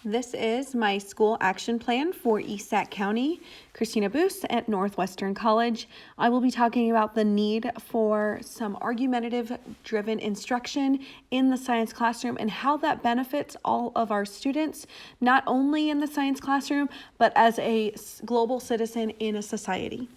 This is my school action plan for East Sac County, Cristina Buse at Northwestern College. I will be talking about the need for some argumentative-driven instruction in the science classroom and how that benefits all of our students, not only in the science classroom, but as a global citizen in a society.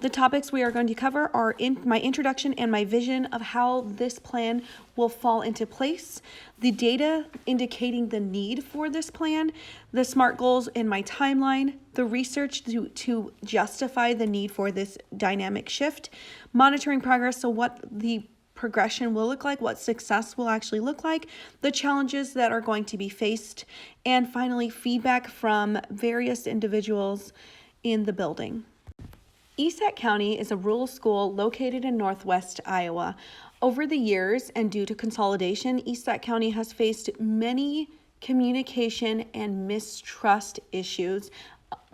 The topics we are going to cover are my introduction and my vision of how this plan will fall into place, the data indicating the need for this plan, the SMART goals in my timeline, the research to justify the need for this dynamic shift, monitoring progress, so what the progression will look like, what success will actually look like, the challenges that are going to be faced, and finally feedback from various individuals in the building. East Sac County is a rural school located in northwest Iowa. Over the years and due to consolidation, East Sac County has faced many communication and mistrust issues,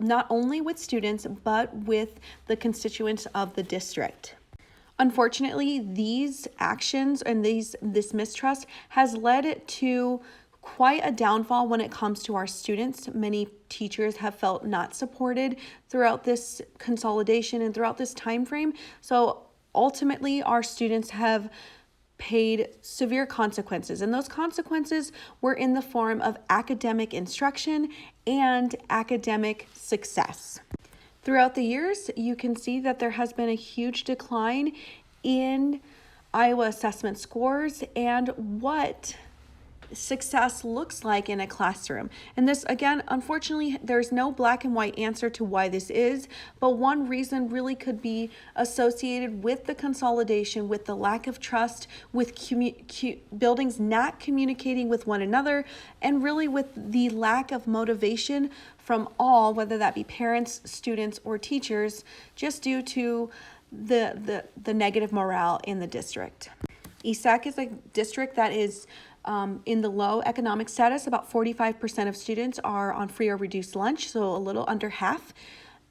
not only with students, but with the constituents of the district. Unfortunately, these actions and this mistrust has led to quite a downfall when it comes to our students. Many teachers have felt not supported throughout this consolidation and throughout this time frame. So ultimately, our students have paid severe consequences, and those consequences were in the form of academic instruction and academic success. Throughout the years, you can see that there has been a huge decline in Iowa assessment scores and what success looks like in a classroom. And this, again, unfortunately, there's no black and white answer to why this is, but one reason really could be associated with the consolidation, with the lack of trust, with buildings not communicating with one another, and really with the lack of motivation from all, whether that be parents, students, or teachers, just due to the negative morale in the district. East Sac is a district that is in the low economic status. About 45% of students are on free or reduced lunch, so a little under half.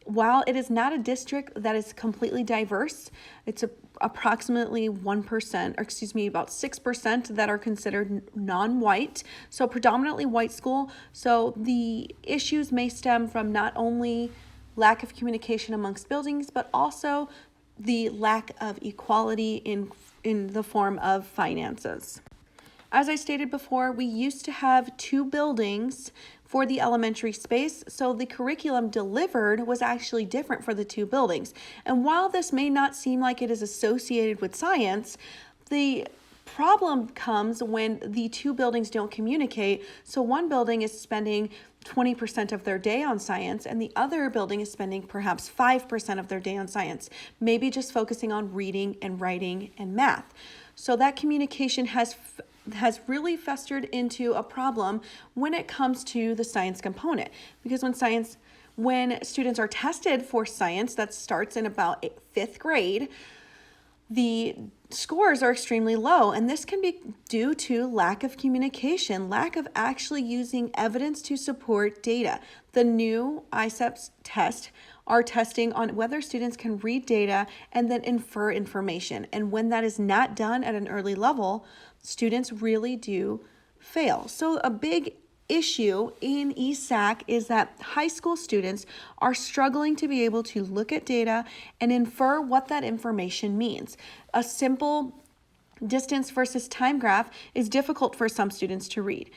While it is not a district that is completely diverse, it's approximately 1%, or excuse me, about 6% that are considered non-white, so predominantly white school. So the issues may stem from not only lack of communication amongst buildings, but also the lack of equality in the form of finances. As I stated before, we used to have 2 buildings for the elementary space, so the curriculum delivered was actually different for the 2 buildings. And while this may not seem like it is associated with science, the problem comes when the 2 buildings don't communicate. So one building is spending 20% of their day on science, and the other building is spending perhaps 5% of their day on science, maybe just focusing on reading and writing and math. So that communication has really festered into a problem when it comes to the science component, because when students are tested for science, that starts in about 5th grade, the scores are extremely low, and this can be due to lack of communication, lack of actually using evidence to support data. The new ISEPS tests are testing on whether students can read data and then infer information. And when that is not done at an early level, students really do fail. So a big issue in East Sac is that high school students are struggling to be able to look at data and infer what that information means. A simple distance versus time graph is difficult for some students to read.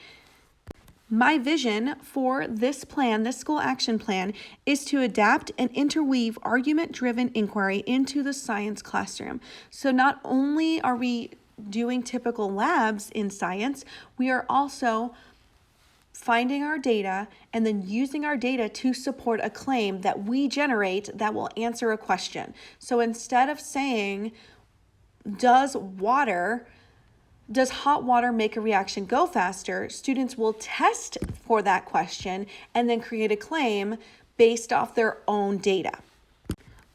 My vision for this plan, this school action plan, is to adapt and interweave argument-driven inquiry into the science classroom. So not only are we doing typical labs in science, we are also finding our data and then using our data to support a claim that we generate that will answer a question. So instead of saying, does hot water make a reaction go faster, students will test for that question and then create a claim based off their own data.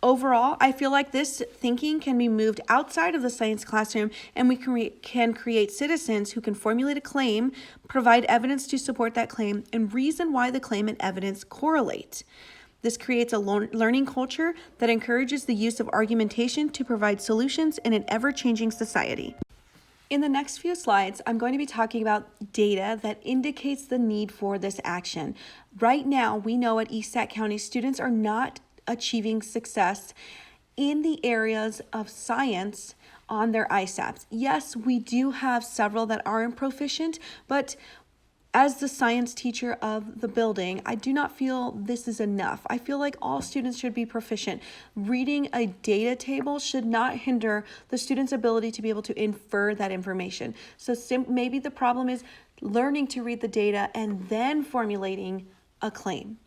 Overall, I feel like this thinking can be moved outside of the science classroom, and we can create citizens who can formulate a claim, provide evidence to support that claim, and reason why the claim and evidence correlate. This creates a learning culture that encourages the use of argumentation to provide solutions in an ever-changing society. In the next few slides, I'm going to be talking about data that indicates the need for this action. Right now, we know at Sac County, students are not achieving success in the areas of science on their ISAPs. Yes, we do have several that aren't proficient, but as the science teacher of the building, I do not feel this is enough. I feel like all students should be proficient. Reading a data table should not hinder the student's ability to be able to infer that information. So maybe the problem is learning to read the data and then formulating a claim.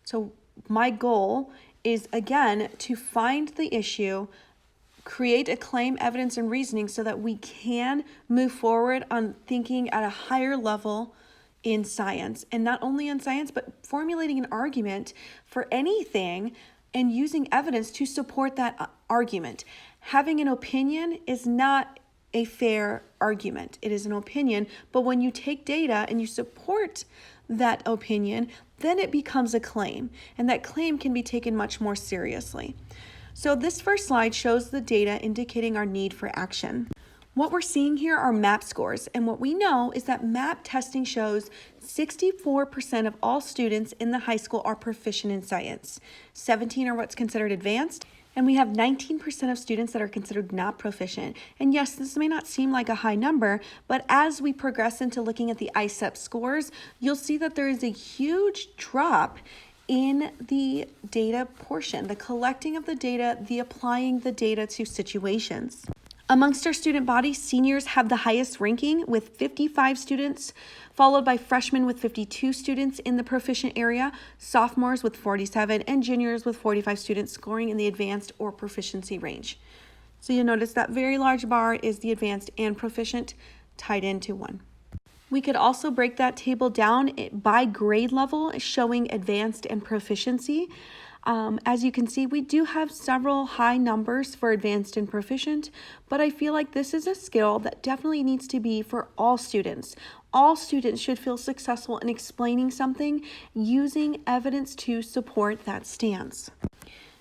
So my goal is, again, to find the issue, create a claim, evidence, and reasoning so that we can move forward on thinking at a higher level in science, and not only in science, but formulating an argument for anything and using evidence to support that argument. Having an opinion is not a fair argument. It is an opinion, but when you take data and you support that opinion, then it becomes a claim, and that claim can be taken much more seriously. So this first slide shows the data indicating our need for action. What we're seeing here are MAP scores, and what we know is that MAP testing shows 64% of all students in the high school are proficient in science. 17 are what's considered advanced, and we have 19% of students that are considered not proficient. And yes, this may not seem like a high number, but as we progress into looking at the ISEP scores, you'll see that there is a huge drop in the data portion, the collecting of the data, the applying the data to situations. Amongst our student body, seniors have the highest ranking with 55 students, followed by freshmen with 52 students in the proficient area, sophomores with 47, and juniors with 45 students scoring in the advanced or proficiency range. So you'll notice that very large bar is the advanced and proficient tied into one. We could also break that table down by grade level, showing advanced and proficiency. As you can see, we do have several high numbers for advanced and proficient, but I feel like this is a skill that definitely needs to be for all students. All students should feel successful in explaining something using evidence to support that stance.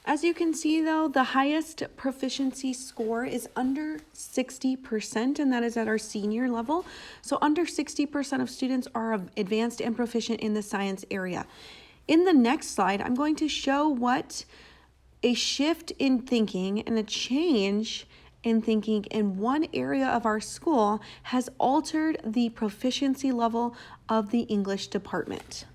As you can see, though, the highest proficiency score is under 60%, and that is at our senior level. So under 60% of students are advanced and proficient in the science area. In the next slide, I'm going to show what a shift in thinking and a change in thinking in one area of our school has altered the proficiency level of the English department.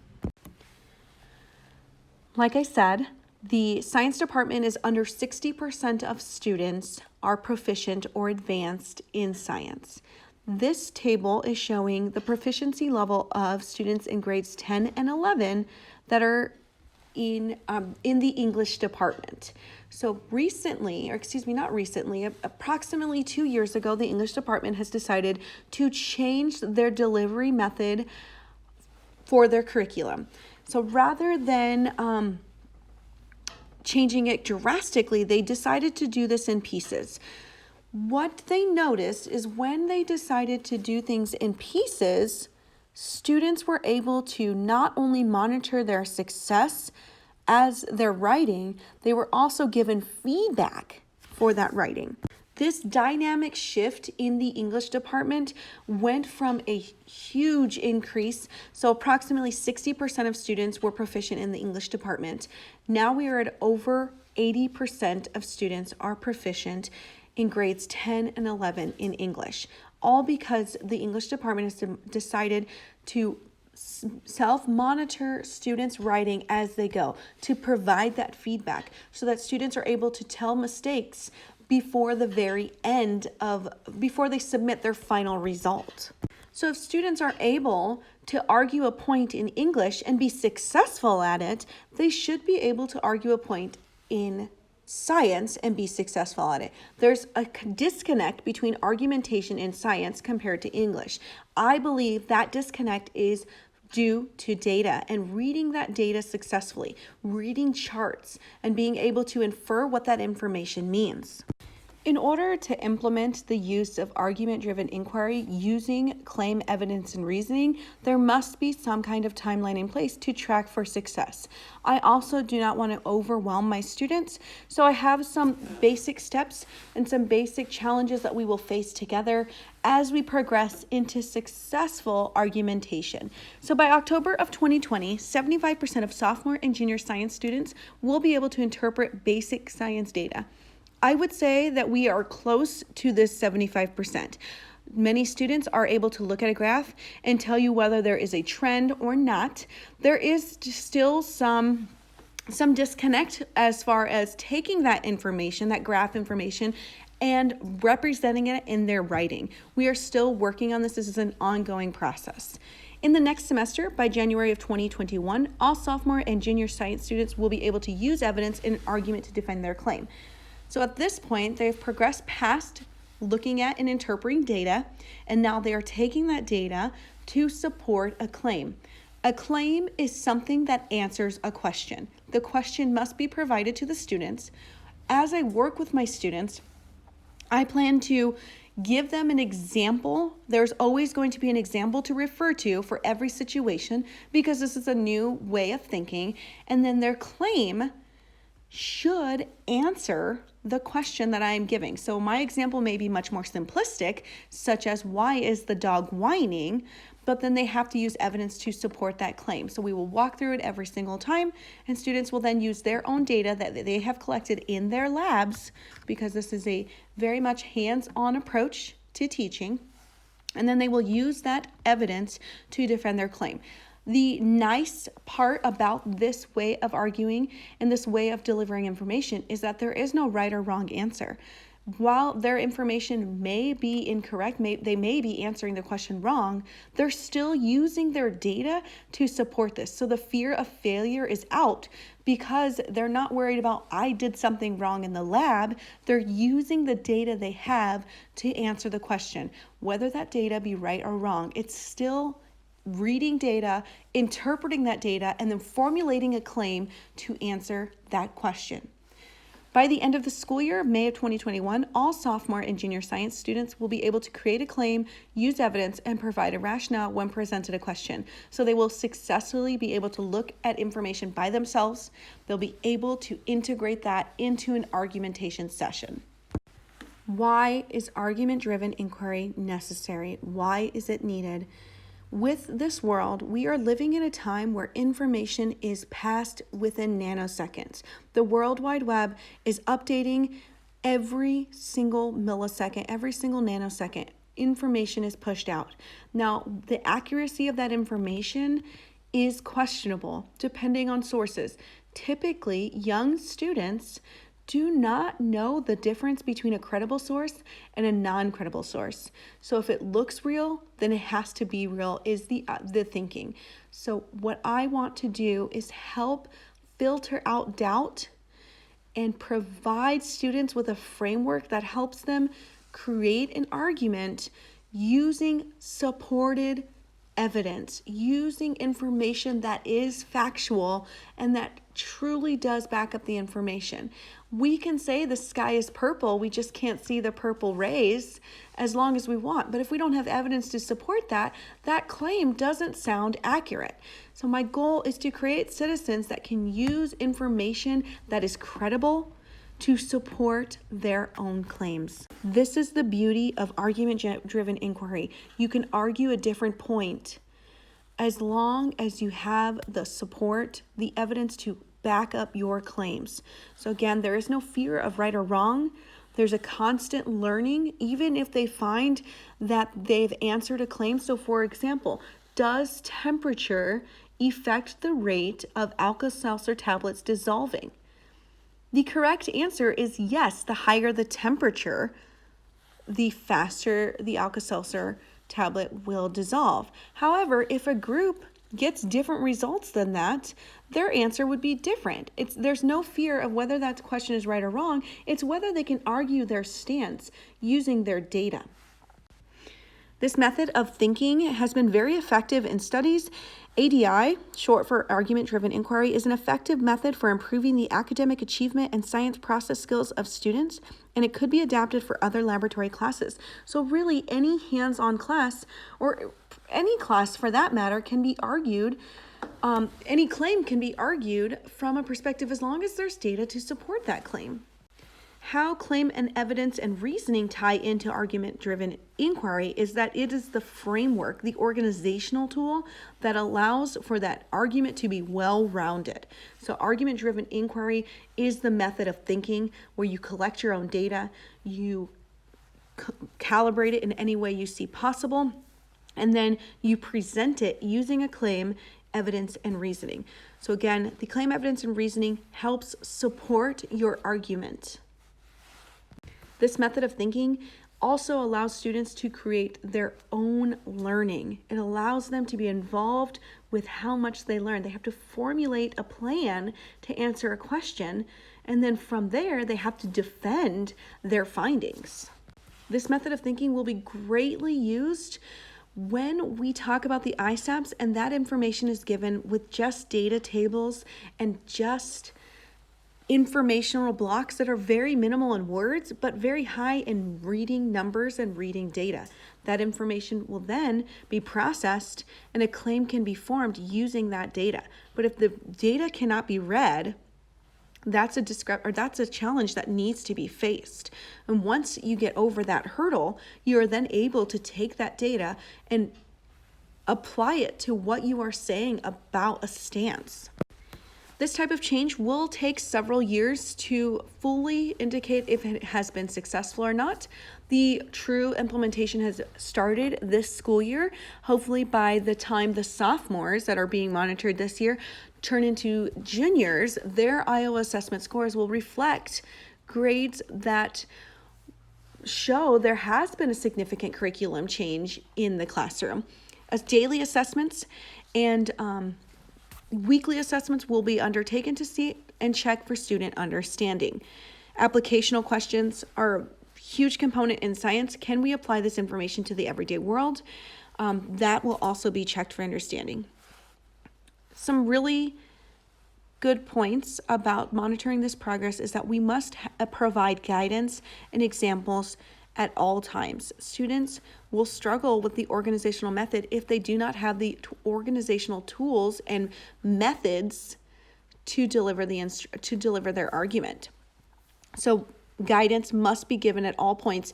Like I said, the science department is under 60% of students are proficient or advanced in science. This table is showing the proficiency level of students in grades 10 and 11 that are in the English department. So approximately 2 years ago, the English department has decided to change their delivery method for their curriculum. So rather than changing it drastically, they decided to do this in pieces. What they noticed is when they decided to do things in pieces, students were able to not only monitor their success as they're writing, they were also given feedback for that writing. This dynamic shift in the English department went from a huge increase, so approximately 60% of students were proficient in the English department. Now we are at over 80% of students are proficient in grades 10 and 11 in English, all because the English department has decided to self-monitor students' writing as they go, to provide that feedback so that students are able to tell mistakes before the very end before they submit their final result. So if students are able to argue a point in English and be successful at it, they should be able to argue a point in science and be successful at it. There's a disconnect between argumentation in science compared to English. I believe that disconnect is due to data and reading that data successfully, reading charts and being able to infer what that information means. In order to implement the use of argument-driven inquiry using claim evidence and reasoning, there must be some kind of timeline in place to track for success. I also do not want to overwhelm my students, so I have some basic steps and some basic challenges that we will face together as we progress into successful argumentation. So by October of 2020, 75% of sophomore and junior science students will be able to interpret basic science data. I would say that we are close to this 75%. Many students are able to look at a graph and tell you whether there is a trend or not. There is still some disconnect as far as taking that information, that graph information, and representing it in their writing. We are still working on this. This is an ongoing process. In the next semester, by January of 2021, all sophomore and junior science students will be able to use evidence in an argument to defend their claim. So at this point, they've progressed past looking at and interpreting data, and now they are taking that data to support a claim. A claim is something that answers a question. The question must be provided to the students. As I work with my students, I plan to give them an example. There's always going to be an example to refer to for every situation because this is a new way of thinking, and then their claim should answer the question that I am giving. So my example may be much more simplistic, such as why is the dog whining, but then they have to use evidence to support that claim. So we will walk through it every single time, and students will then use their own data that they have collected in their labs, because this is a very much hands-on approach to teaching, and then they will use that evidence to defend their claim. The nice part about this way of arguing and this way of delivering information is that there is no right or wrong answer. While their information may be incorrect, they may be answering the question wrong, they're still using their data to support this. So the fear of failure is out because they're not worried about, I did something wrong in the lab. They're using the data they have to answer the question. Whether that data be right or wrong, it's still reading data, interpreting that data, and then formulating a claim to answer that question. By the end of the school year, May of 2021, all sophomore and junior science students will be able to create a claim, use evidence, and provide a rationale when presented a question. So they will successfully be able to look at information by themselves. They'll be able to integrate that into an argumentation session. Why is argument-driven inquiry necessary? Why is it needed? With this world, we are living in a time where information is passed within nanoseconds. The World Wide Web is updating every single millisecond, every single nanosecond. Information is pushed out. Now, the accuracy of that information is questionable depending on sources. Typically, young students do not know the difference between a credible source and a non-credible source. So if it looks real, then it has to be real is the thinking. So what I want to do is help filter out doubt and provide students with a framework that helps them create an argument using supported evidence, using information that is factual and that truly does back up the information. We can say the sky is purple, we just can't see the purple rays as long as we want. But if we don't have evidence to support that, that claim doesn't sound accurate. So my goal is to create citizens that can use information that is credible to support their own claims. This is the beauty of argument-driven inquiry. You can argue a different point as long as you have the support, the evidence to back up your claims. So again, there is no fear of right or wrong. There's a constant learning, even if they find that they've answered a claim. So for example, does temperature affect the rate of Alka-Seltzer tablets dissolving? The correct answer is yes. The higher the temperature, the faster the Alka-Seltzer tablet will dissolve. However, if a group gets different results than that, their answer would be different. There's no fear of whether that question is right or wrong. It's whether they can argue their stance using their data. This method of thinking has been very effective in studies. ADI, short for argument-driven inquiry, is an effective method for improving the academic achievement and science process skills of students. and it could be adapted for other laboratory classes. So really any hands-on class, or any class for that matter, can be argued, any claim can be argued from a perspective as long as there's data to support that claim. How claim and evidence and reasoning tie into argument-driven inquiry is that it is the framework, the organizational tool that allows for that argument to be well-rounded. So argument-driven inquiry is the method of thinking where you collect your own data, you calibrate it in any way you see possible, and then you present it using a claim, evidence, and reasoning. So again, the claim, evidence, and reasoning helps support your argument. This method of thinking also allows students to create their own learning. It allows them to be involved with how much they learn. They have to formulate a plan to answer a question, and then from there, they have to defend their findings. This method of thinking will be greatly used when we talk about the ISAPs, and that information is given with just data tables and just informational blocks that are very minimal in words, but very high in reading numbers and reading data. That information will then be processed and a claim can be formed using that data. But if the data cannot be read, that's a challenge that needs to be faced. And once you get over that hurdle, you're then able to take that data and apply it to what you are saying about a stance. This type of change will take several years to fully indicate if it has been successful or not. The true implementation has started this school year. Hopefully by the time the sophomores that are being monitored this year turn into juniors, their Iowa assessment scores will reflect grades that show there has been a significant curriculum change in the classroom. As daily assessments and weekly assessments will be undertaken to see and check for student understanding. Applicational questions are a huge component in science. Can we apply this information to the everyday world? That will also be checked for understanding. Some really good points about monitoring this progress is that we must provide guidance and examples at all times. Students will struggle with the organizational method if they do not have the organizational tools and methods to deliver their argument. So guidance must be given at all points.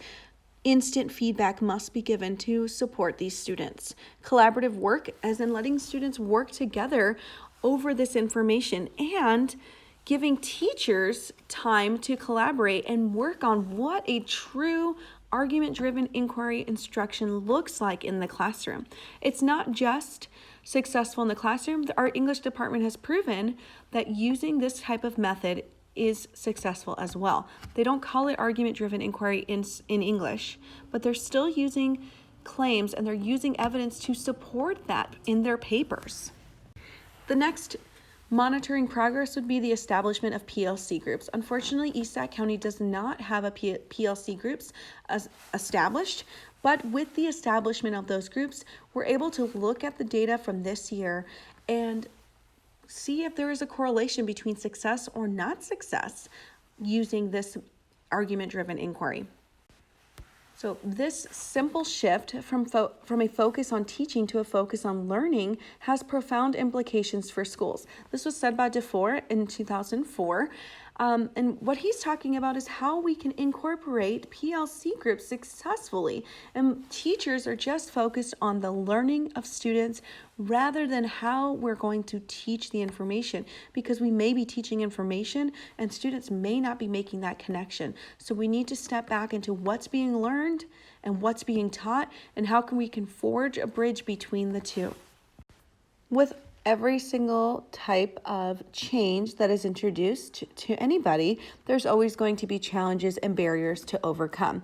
Instant feedback must be given to support these students. Collaborative work, as in letting students work together over this information, and giving teachers time to collaborate and work on what a true argument-driven inquiry instruction looks like in the classroom. It's not just successful in the classroom. Our English department has proven that using this type of method is successful as well. They don't call it argument-driven inquiry in English, but they're still using claims and they're using evidence to support that in their papers. The next monitoring progress would be the establishment of PLC groups. Unfortunately, East Sac County does not have a PLC groups as established, but with the establishment of those groups, we're able to look at the data from this year and see if there is a correlation between success or not success using this argument-driven inquiry. So this simple shift from a focus on teaching to a focus on learning has profound implications for schools. This was said by DeFore in 2004. And what he's talking about is how we can incorporate PLC groups successfully. And teachers are just focused on the learning of students rather than how we're going to teach the information, because we may be teaching information and students may not be making that connection. So we need to step back into what's being learned and what's being taught, and how we can forge a bridge between the two. With every single type of change that is introduced to anybody, there's always going to be challenges and barriers to overcome.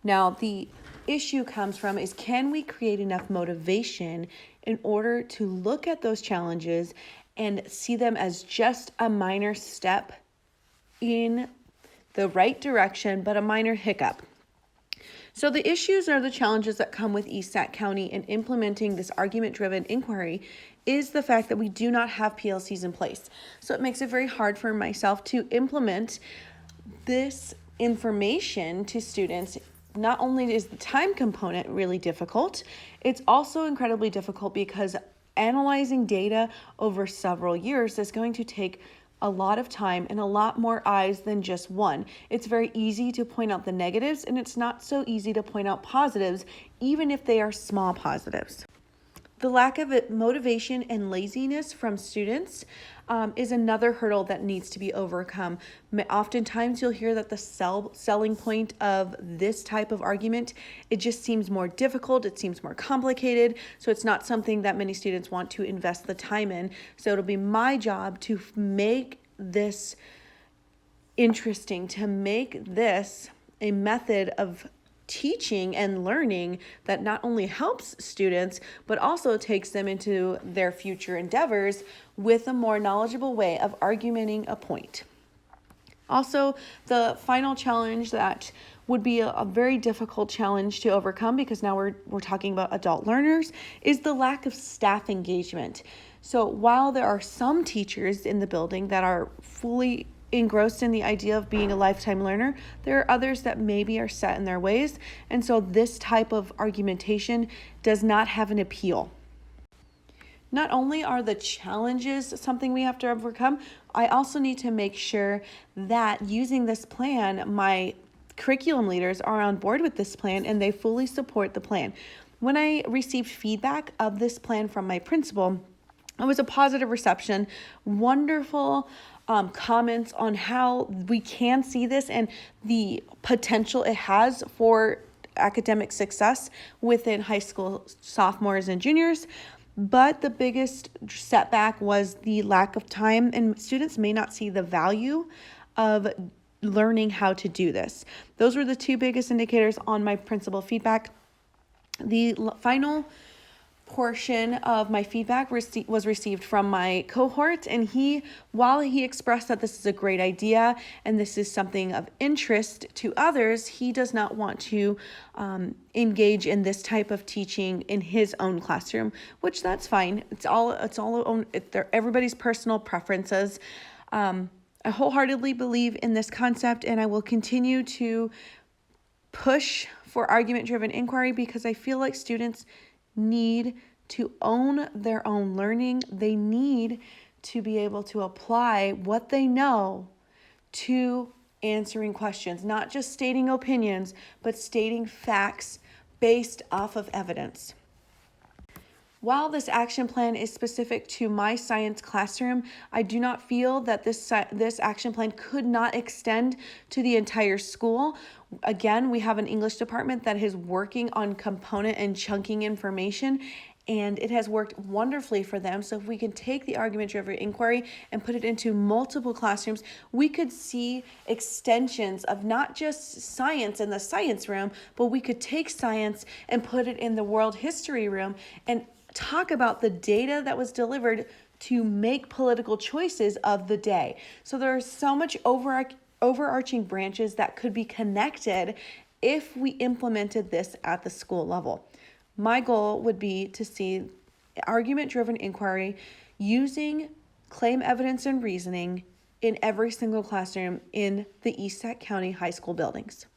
Now, the issue comes from is, can we create enough motivation in order to look at those challenges and see them as just a minor step in the right direction, but a minor hiccup? So the issues or the challenges that come with East Sac County in implementing this argument-driven inquiry is the fact that we do not have PLCs in place. So it makes it very hard for myself to implement this information to students, not only is the time component really difficult, it's also incredibly difficult because analyzing data over several years is going to take a lot of time and a lot more eyes than just one. It's very easy to point out the negatives, and it's not so easy to point out positives, even if they are small positives. The lack of motivation and laziness from students is another hurdle that needs to be overcome. Oftentimes you'll hear that the selling point of this type of argument, it just seems more difficult, it seems more complicated, so it's not something that many students want to invest the time in. So it'll be my job to make this interesting, to make this a method of teaching and learning that not only helps students, but also takes them into their future endeavors with a more knowledgeable way of argumenting a point. Also, the final challenge that would be a very difficult challenge to overcome, because now we're talking about adult learners, is the lack of staff engagement. So while there are some teachers in the building that are fully engrossed in the idea of being a lifetime learner, there are others that maybe are set in their ways, and so this type of argumentation does not have an appeal. Not only are the challenges something we have to overcome, I also need to make sure that using this plan, my curriculum leaders are on board with this plan and they fully support the plan. When I received feedback of this plan from my principal, it was a positive reception, wonderful comments on how we can see this and the potential it has for academic success within high school sophomores and juniors. But the biggest setback was the lack of time, and students may not see the value of learning how to do this. Those were the two biggest indicators on my principal feedback. The final portion of my feedback was received from my cohort, and while he expressed that this is a great idea and this is something of interest to others, he does not want to engage in this type of teaching in his own classroom, which that's fine. They're everybody's personal preferences. I wholeheartedly believe in this concept, and I will continue to push for argument-driven inquiry because I feel like students need to own their own learning. They need to be able to apply what they know to answering questions, not just stating opinions, but stating facts based off of evidence. While this action plan is specific to my science classroom, I do not feel that this action plan could not extend to the entire school. Again, we have an English department that is working on component and chunking information, and it has worked wonderfully for them. So if we can take the argument-driven inquiry and put it into multiple classrooms, we could see extensions of not just science in the science room, but we could take science and put it in the world history room and talk about the data that was delivered to make political choices of the day. So there are so much overarching branches that could be connected if we implemented this at the school level. My goal would be to see argument-driven inquiry using claim evidence and reasoning in every single classroom in the Sac County high school buildings.